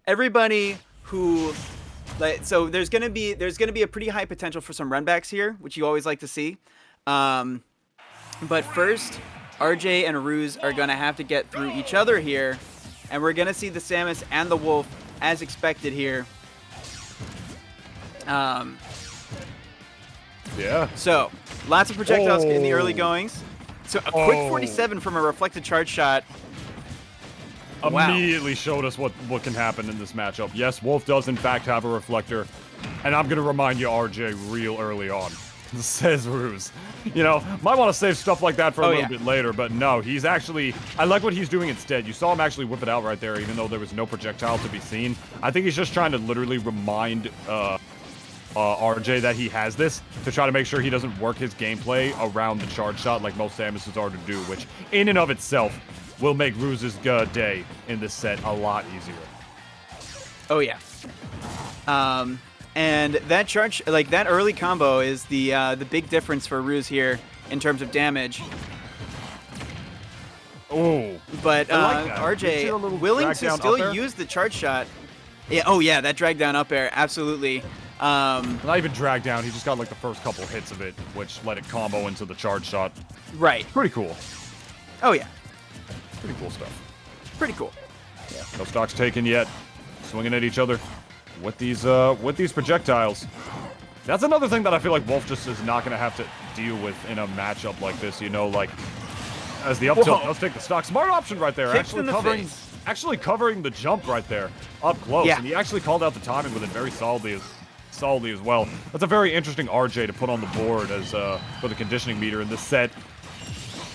everybody who, like, so there's gonna be a pretty high potential for some runbacks here, which you always like to see. But first, RJ and Rews are gonna have to get through each other here, and we're gonna see the Samus and the Wolf as expected here. Yeah. So, lots of projectiles in the early goings. So a quick 47 from a reflected charge shot. Immediately showed us what can happen in this matchup. Yes, Wolf does in fact have a reflector, and I'm gonna remind you, RJ, real early on. Says Rews. You know, might want to save stuff like that for a little bit later, but no, he's actually, I like what he's doing instead. You saw him actually whip it out right there, even though there was no projectile to be seen. I think he's just trying to literally remind RJ that he has this, to try to make sure he doesn't work his gameplay around the charge shot like most Samuses are to do, which in and of itself will make Rews' day in this set a lot easier. Oh yeah. And that charge, like that early combo, is the big difference for Rews here in terms of damage. Oh, but like RJ willing to still use the charge shot. Yeah. Oh yeah, that drag down up air, absolutely. Not even drag down. He just got like the first couple hits of it, which let it combo into the charge shot. Right. Pretty cool. Oh yeah. Pretty cool stuff. Pretty cool. Yeah. No stocks taken yet. Swinging at each other with these projectiles. That's another thing that I feel like Wolf just is not gonna have to deal with in a matchup like this. You know, like as the up tilt does take the stock. Smart option right there. Actually covering the jump right there up close, and he actually called out the timing with it very solidly as well. That's a very interesting RJ to put on the board as for the conditioning meter in this set.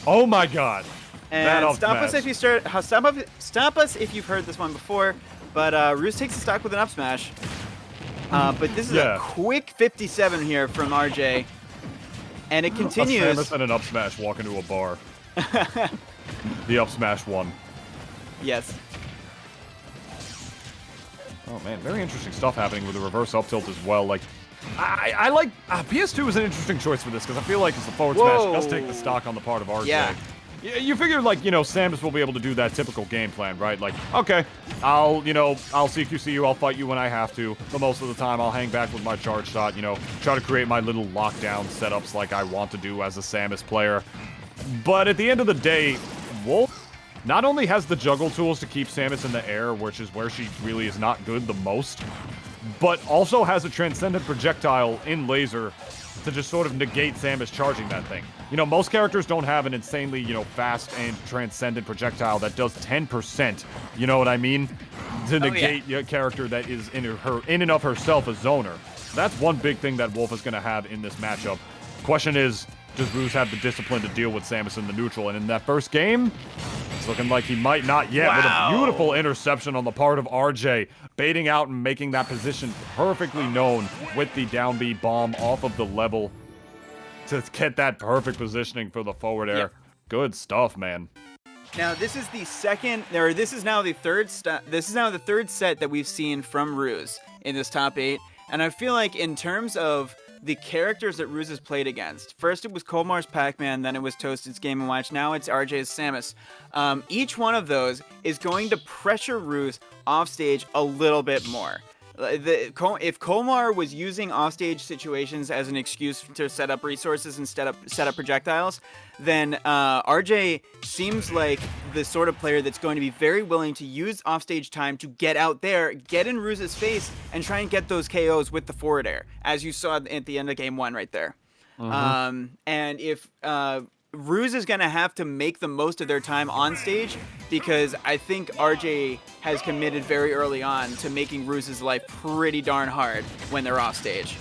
Oh my god. And stop us if you stop us if you've heard this one before, but Rews takes the stock with an up smash. But this is a quick 57 here from RJ, and it continues. A Samus and an up smash walk into a bar. The up smash won. Yes. Oh man, very interesting stuff happening with the reverse up tilt as well. Like, I like PS2 is an interesting choice for this because I feel like it's the forward smash does take the stock on the part of RJ. Yeah. You figure, like, you know, Samus will be able to do that typical game plan, right? Like, okay, I'll CQC you, I'll fight you when I have to, but most of the time I'll hang back with my charge shot, you know, try to create my little lockdown setups like I want to do as a Samus player. But at the end of the day, Wolf not only has the juggle tools to keep Samus in the air, which is where she really is not good the most, but also has a transcendent projectile in laser to just sort of negate Samus charging that thing. You know, most characters don't have an insanely, you know, fast and transcendent projectile that does 10%, you know what I mean? To negate a character that is in and of herself a zoner. That's one big thing that Wolf is going to have in this matchup. Question is, does Rews have the discipline to deal with Samus in the neutral? And in that first game, it's looking like he might not yet, with a beautiful interception on the part of RJ, baiting out and making that position perfectly known with the down B bomb off of the level to get that perfect positioning for the forward air. Yep. Good stuff, man. Now this is the second, or this is now the third set that we've seen from Rews in this top 8, and I feel like in terms of the characters that Rews has played against. First it was Colmar's Pac-Man, then it was Toasted's Game & Watch, now it's RJ's Samus. Each one of those is going to pressure Rews offstage a little bit more. If Colmar was using offstage situations as an excuse to set up resources and set up projectiles, then RJ seems like the sort of player that's going to be very willing to use offstage time to get out there, get in Rews' face, and try and get those KOs with the forward air, as you saw at the end of game 1 right there. And if Rews is going to have to make the most of their time on stage, because I think RJ has committed very early on to making Rews' life pretty darn hard when they're off stage.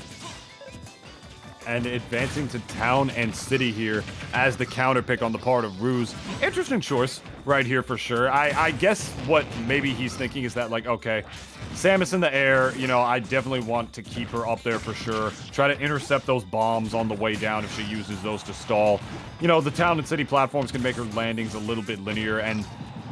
And advancing to town and city here as the counter pick on the part of Rews. Interesting choice right here for sure. I guess what maybe he's thinking is that, like, okay, Samus in the air, you know, I definitely want to keep her up there for sure. Try to intercept those bombs on the way down if she uses those to stall. You know, the town and city platforms can make her landings a little bit linear, and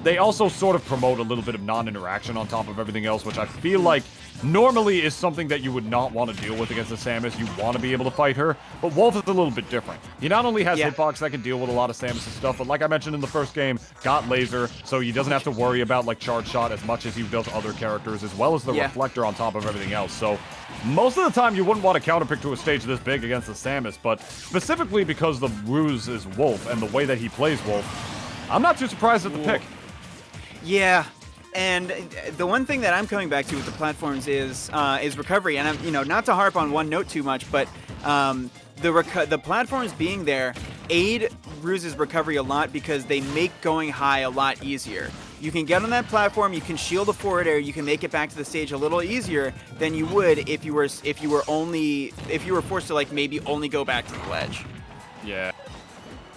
they also sort of promote a little bit of non-interaction on top of everything else, which I feel like normally is something that you would not want to deal with against a Samus. You want to be able to fight her, but Wolf is a little bit different. He not only has hitbox that can deal with a lot of Samus' stuff, but like I mentioned in the first game, got laser, so he doesn't have to worry about like charge shot as much as he does other characters, as well as the reflector on top of everything else. So most of the time you wouldn't want to counterpick to a stage this big against the Samus, but specifically because the Rews is Wolf and the way that he plays Wolf, I'm not too surprised at the pick. Yeah. And the one thing that I'm coming back to with the platforms is recovery. And I'm, not to harp on one note too much, but the platforms being there aid Rews' recovery a lot because they make going high a lot easier. You can get on that platform, you can shield the forward air, you can make it back to the stage a little easier than you would if you were forced to like maybe only go back to the ledge. Yeah.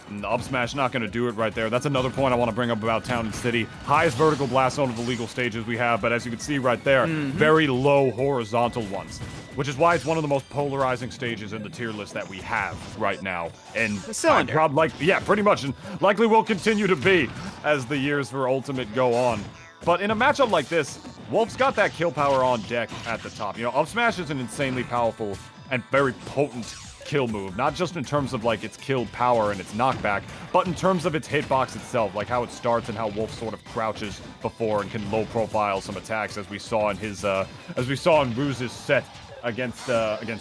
And the up smash not going to do it right there. That's another point I want to bring up about Town and City. Highest vertical blast zone of the legal stages we have, but as you can see right there, very low horizontal ones, which is why it's one of the most polarizing stages in the tier list that we have right now. And pretty much, and likely will continue to be as the years for Ultimate go on. But in a matchup like this, Wolf's got that kill power on deck at the top. Up smash is an insanely powerful and very potent kill move, not just in terms of like its kill power and its knockback, but in terms of its hitbox itself, like how it starts and how Wolf sort of crouches before and can low profile some attacks, as we saw in Rews' set against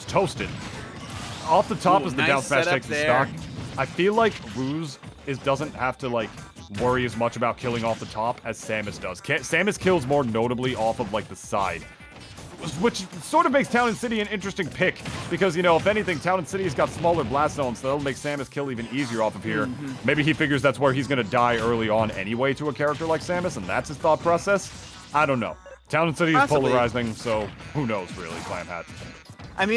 Toasted. Off the top is the down smash takes the stock. I feel like Rews doesn't have to like worry as much about killing off the top as Samus does. Samus kills more notably off of like the side, which sort of makes Town and City an interesting pick, because, if anything, Town and City's got smaller blast zones, so that'll make Samus kill even easier off of here. Maybe he figures that's where he's going to die early on anyway to a character like Samus, and that's his thought process. I don't know. Town and City is polarizing, so who knows, really, Clam Hat.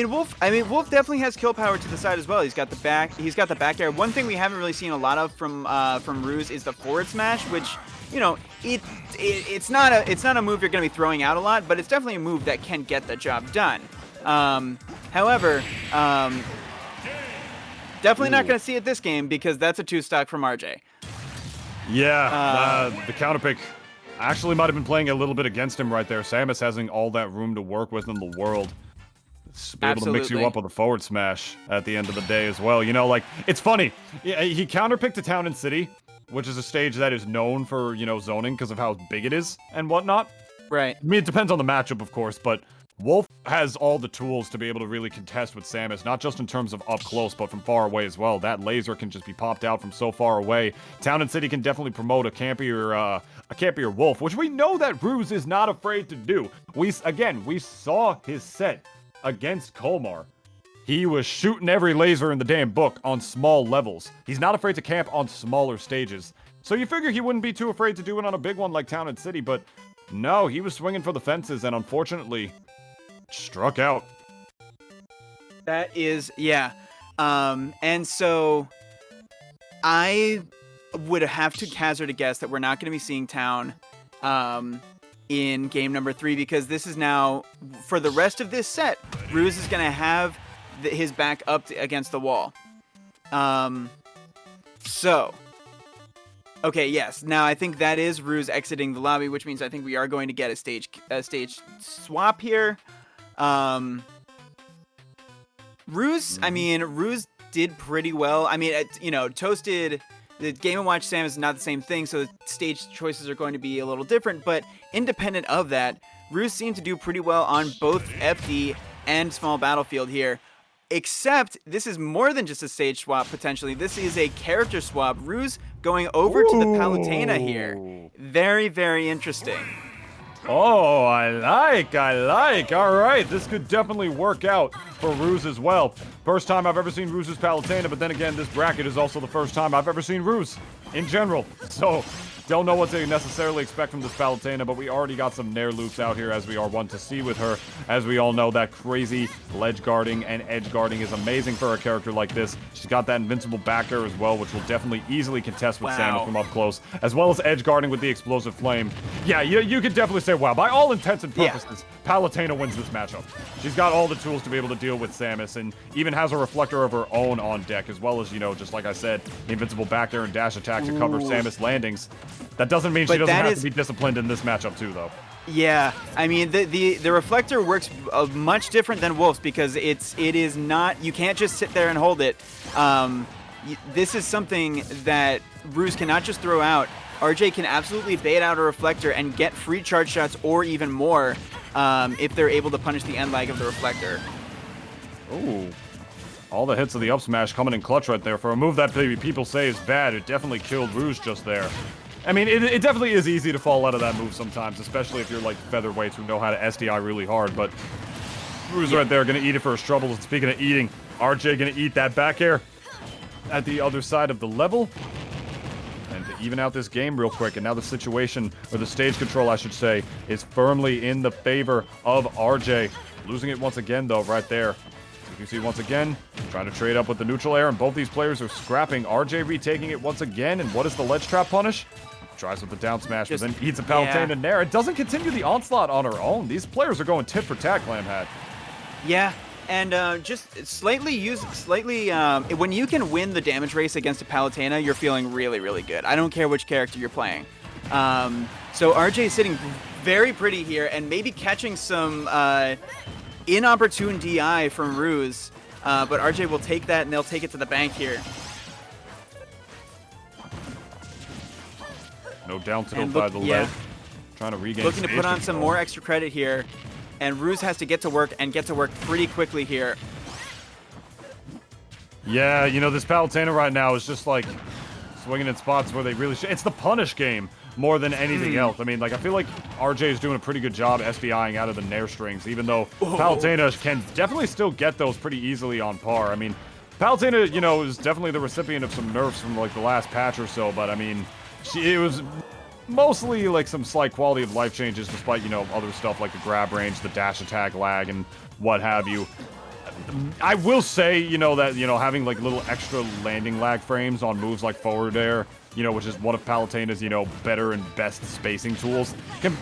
Wolf definitely has kill power to the side as well. He's got the back air. One thing we haven't really seen a lot of from Rews is the forward smash, which, it's not a move you're going to be throwing out a lot, but it's definitely a move that can get the job done. However, definitely not going to see it this game because that's a 2-stock from RJ. Yeah, the counter pick actually might have been playing a little bit against him right there. Samus having all that room to work with in the world. Be able to mix you up with a forward smash at the end of the day as well. It's funny. He counterpicked to Town and City, which is a stage that is known for, zoning because of how big it is and whatnot. Right. It depends on the matchup, of course, but Wolf has all the tools to be able to really contest with Samus, not just in terms of up close, but from far away as well. That laser can just be popped out from so far away. Town and City can definitely promote a campier Wolf, which we know that Rews is not afraid to do. We saw his set against Colmar. He was shooting every laser in the damn book on small levels. He's not afraid to camp on smaller stages. So you figure he wouldn't be too afraid to do it on a big one like Town and City, but no, he was swinging for the fences and unfortunately struck out. That is, yeah. And so I would have to hazard a guess that we're not going to be seeing Town in game number 3, because this is now, for the rest of this set, Rews is going to have his back up against the wall. Okay, yes. Now I think that is Rews exiting the lobby, which means I think we are going to get a stage swap here. Rews did pretty well. Toasted. The Game & Watch Sam is not the same thing, so the stage choices are going to be a little different, but independent of that, Rews seemed to do pretty well on both FD and Small Battlefield here. Except, this is more than just a stage swap, potentially. This is a character swap. Rews going over to the Palutena here. Very, very interesting. Oh, I like. All right, this could definitely work out for Rews as well. First time I've ever seen Rews' Palutena, but then again, this bracket is also the first time I've ever seen Rews in general. So, don't know what to necessarily expect from this Palutena, but we already got some Nair loops out here, as we are one to see with her. As we all know, that crazy ledge guarding and edge guarding is amazing for a character like this. She's got that invincible back air as well, which will definitely easily contest with Samus from up close, as well as edge guarding with the explosive flame. Yeah, you could definitely say, wow, by all intents and purposes, Palutena wins this matchup. She's got all the tools to be able to deal with Samus, and even has a reflector of her own on deck, as well as, just like I said, the invincible back air and dash attack back to cover Samus landings. That doesn't mean she doesn't have to be disciplined in this matchup too, though. Yeah, I mean the reflector works much different than Wolf's because it is not, you can't just sit there and hold it. This is something that Rews cannot just throw out. RJ can absolutely bait out a reflector and get free charge shots or even more if they're able to punish the end lag of the reflector. Ooh. All the hits of the up smash coming in clutch right there. For a move that people say is bad, it definitely killed Rews just there. I mean, it definitely is easy to fall out of that move sometimes, especially if you're like featherweights who know how to SDI really hard, but Rews right there gonna eat it for his trouble. And speaking of eating, RJ gonna eat that back air at the other side of the level. And to even out this game real quick, and now the situation, or the stage control I should say, is firmly in the favor of RJ. Losing it once again though, right there. You see once again, trying to trade up with the neutral air, and both these players are scrapping. RJ retaking it once again, and what is the ledge trap punish? Tries with the down smash, but then eats a Palutena Nair. It doesn't continue the onslaught on her own. These players are going tit for tat, Glamhat. Yeah, and just when you can win the damage race against a Palutena, you're feeling really, really good. I don't care which character you're playing. So RJ is sitting very pretty here, and maybe catching some inopportune DI from Rews, but RJ will take that, and they'll take it to the bank here. No down tilt by the ledge. Trying to regain Looking to put on control. some more extra credit here. And Rews has to get to work, and get to work pretty quickly here. Yeah, you know, this Palutena right now is just like swinging in spots where they really should. It's the punish game more than anything else. I mean, like, I feel like RJ is doing a pretty good job SBIing out of the Nair strings, even though Palutena can definitely still get those pretty easily on par. I mean, Palutena, you know, is definitely the recipient of some nerfs from, like, the last patch or so, but, I mean, it was mostly like some slight quality of life changes, despite, you know, other stuff like the grab range, the dash attack lag, and what have you. I will say, you know, that, you know, having like little extra landing lag frames on moves like forward air, you know, which is one of Palutena's, you know, better and best spacing tools, can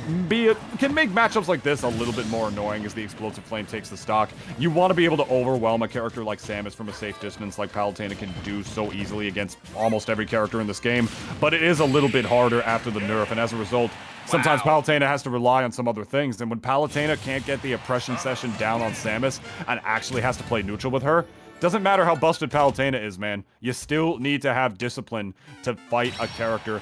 make matchups like this a little bit more annoying as the explosive flame takes the stock. You want to be able to overwhelm a character like Samus from a safe distance, like Palutena can do so easily against almost every character in this game, but it is a little bit harder after the nerf, and as a result, sometimes Palutena has to rely on some other things, and when Palutena can't get the oppression session down on Samus and actually has to play neutral with her, doesn't matter how busted Palutena is, man. You still need to have discipline to fight a character